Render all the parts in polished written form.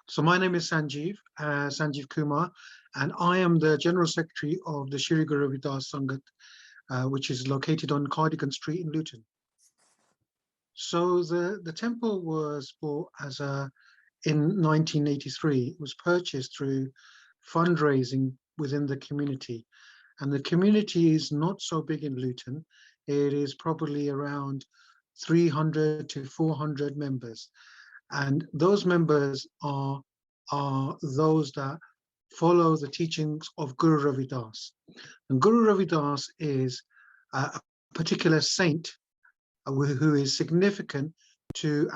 So my name is Sanjeev Kumar, and I am the General Secretary of the Shri Guru Ravidas Sangat, which is located on Cardigan Street in Luton. So the temple was bought in 1983. It was purchased through fundraising within the community. And the community is not so big in Luton. It is probably around 300 to 400 members. And those members are those that follow the teachings of Guru Ravidas. And Guru Ravidas is a particular saint who is significant to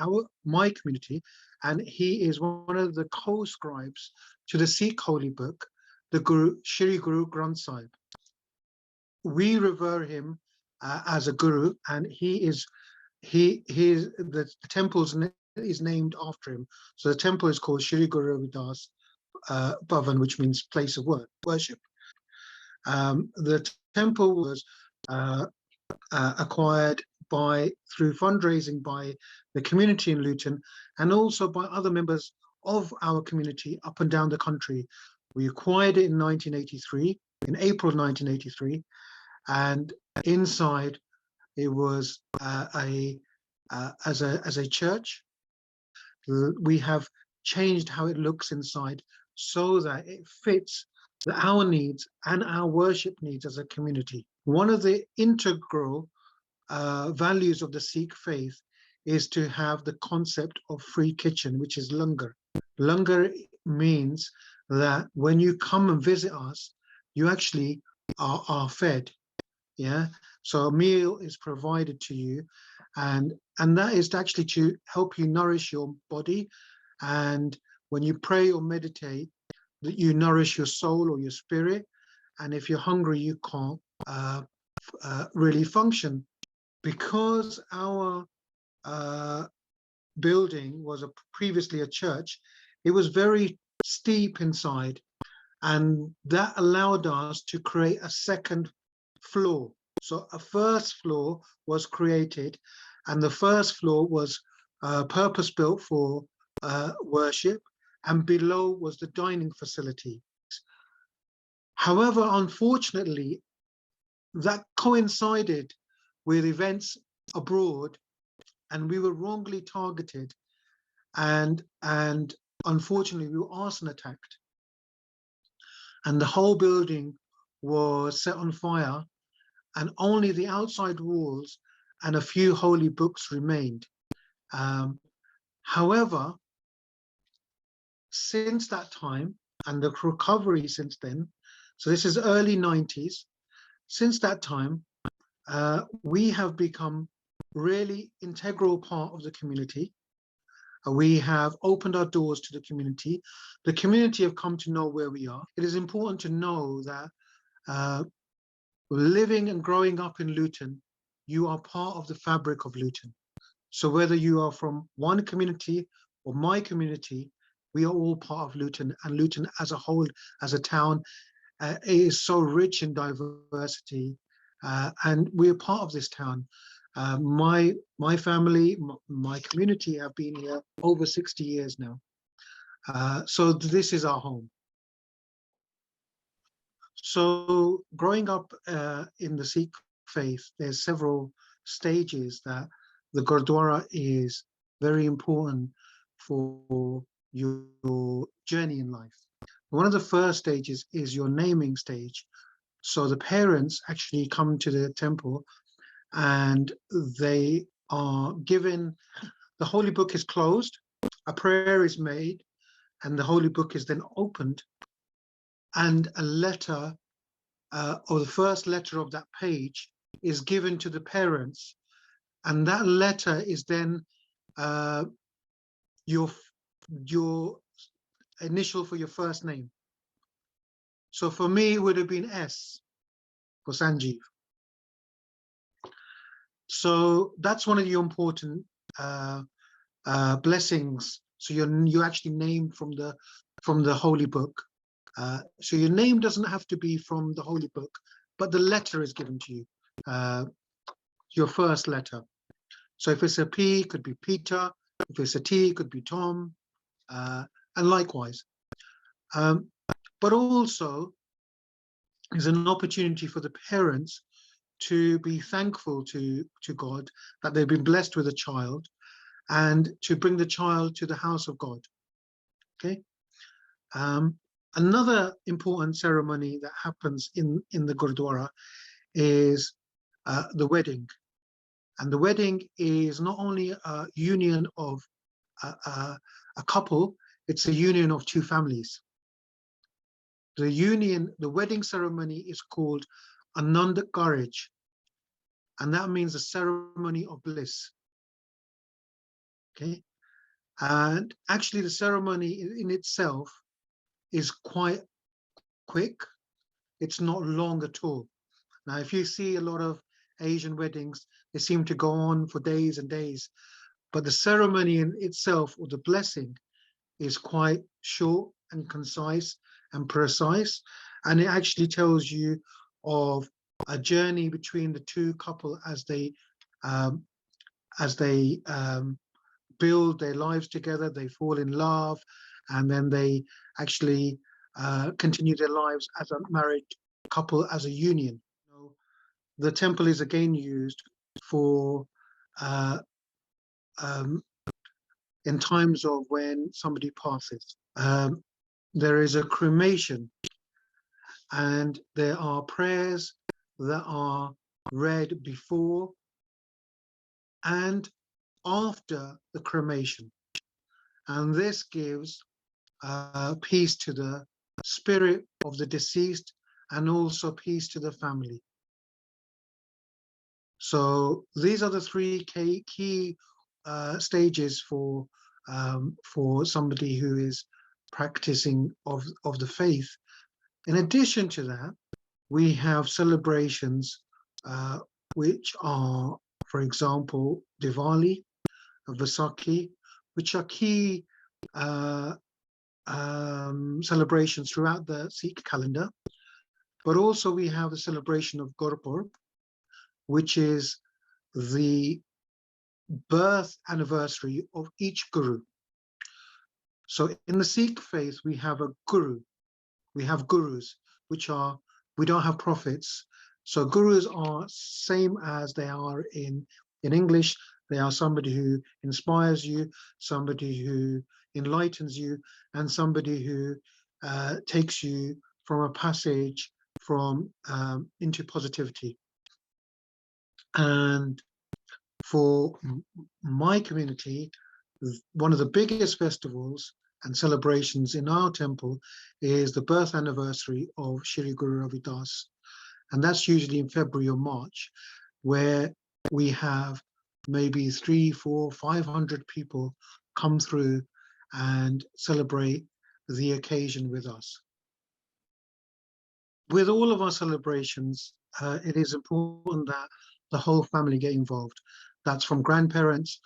my community, and he is one of the co-scribes to the Sikh holy book, the Shri Guru Granth Sahib. We revere him as a guru, and the temple's is named after him. So the temple is called Shri Guru Ravidas Bhavan, which means place of worship. The temple was acquired through fundraising by the community in Luton, and also by other members of our community up and down the country. We acquired it in 1983, in April 1983, and inside it was as a church. We have changed how it looks inside so that it fits our needs and our worship needs as a community. One of the integral values of the Sikh faith is to have the concept of free kitchen, which is langar. Langar means that when you come and visit us, you actually are fed. Yeah, so a meal is provided to you, and that is actually to help you nourish your body, and when you pray or meditate, that you nourish your soul or your spirit, and if you're hungry, you can't really function. Because our building was previously a church, it was very steep inside, and that allowed us to create a second floor. So a first floor was created, and the first floor was purpose built for worship, and below was the dining facility. However, unfortunately, that coincided with events abroad, and we were wrongly targeted, and unfortunately we were arson attacked, and the whole building was set on fire, and only the outside walls and a few holy books remained. However, since that time, and the recovery since then, so this is early 90s, since that time, we have become really integral part of the community. We have opened our doors to the community. The community have come to know where we are. It is important to know that living and growing up in Luton, you are part of the fabric of Luton. So whether you are from one community or my community, we are all part of Luton, and Luton as a whole, as a town, is so rich in diversity, and we are part of this town. My family, my community have been here over 60 years now. So this is our home. So growing up in the Sikh faith, there's several stages that the Gurdwara is very important for your journey in life. One of the first stages is your naming stage. So the parents actually come to the temple, and they are given, the holy book is closed, a prayer is made, and the holy book is then opened, and a letter, or the first letter of that page, is given to the parents, and that letter is then your initial for your first name. So for me, it would have been S for Sanjeev. So that's one of your important blessings. So you're actually named from the holy book. So your name doesn't have to be from the holy book, but the letter is given to you, your first letter. So if it's a P, it could be Peter. If it's a T, it could be Tom. and likewise. Um, but also is an opportunity for the parents to be thankful to God that they've been blessed with a child, and to bring the child to the house of God. Okay. Um, Another important ceremony that happens in the Gurdwara is the wedding. And the wedding is not only a union of a couple, it's a union of two families. The wedding ceremony is called Anand Karaj, and that means a ceremony of bliss. Okay. And actually, the ceremony in itself is quite quick. It's not long at all. Now, if you see a lot of Asian weddings, they seem to go on for days and days. But the ceremony in itself, or the blessing, is quite short and concise and precise. And it actually tells you of a journey between the two couple um, as they build their lives together, they fall in love, and then they actually continue their lives as a married couple, as a union. So the temple is again used for uh, um, in times of when somebody passes. There is a cremation, and there are prayers that are read before and after the cremation. And this gives peace to the spirit of the deceased, and also peace to the family. So these are the three key stages for somebody who is practicing of the faith. In addition to that, we have celebrations uh, which are, for example, Diwali, Vaisakhi, which are key uh, celebrations throughout the Sikh calendar. But also we have the celebration of Gurpurab, which is the birth anniversary of each guru. So in the Sikh faith, we have a guru, we have gurus, which are, we don't have prophets. So gurus are same as they are in English. They are somebody who inspires you, somebody who enlightens you, and somebody who takes you from a passage from into positivity. And for my community, one of the biggest festivals and celebrations in our temple is the birth anniversary of Shri Guru Ravidas. And that's usually in February or March, where we have maybe 300, 400, 500 people come through and celebrate the occasion with us. With all of our celebrations, it is important that the whole family get involved. That's from grandparents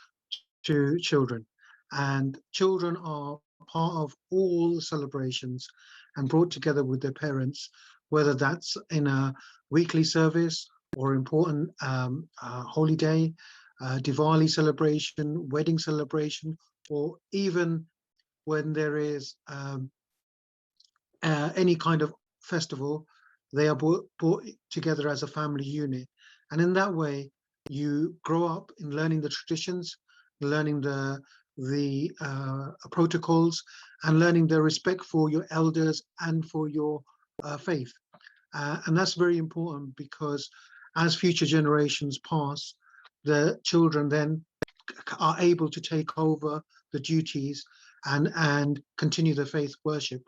to children. And children are part of all the celebrations and brought together with their parents, whether that's in a weekly service or important holy day, Diwali celebration, wedding celebration, or even when there is any kind of festival, they are brought together as a family unit. And in that way, you grow up in learning the traditions, learning the protocols, and learning the respect for your elders and for your faith. And that's very important, because as future generations pass, the children then are able to take over the duties and continue the faith worship.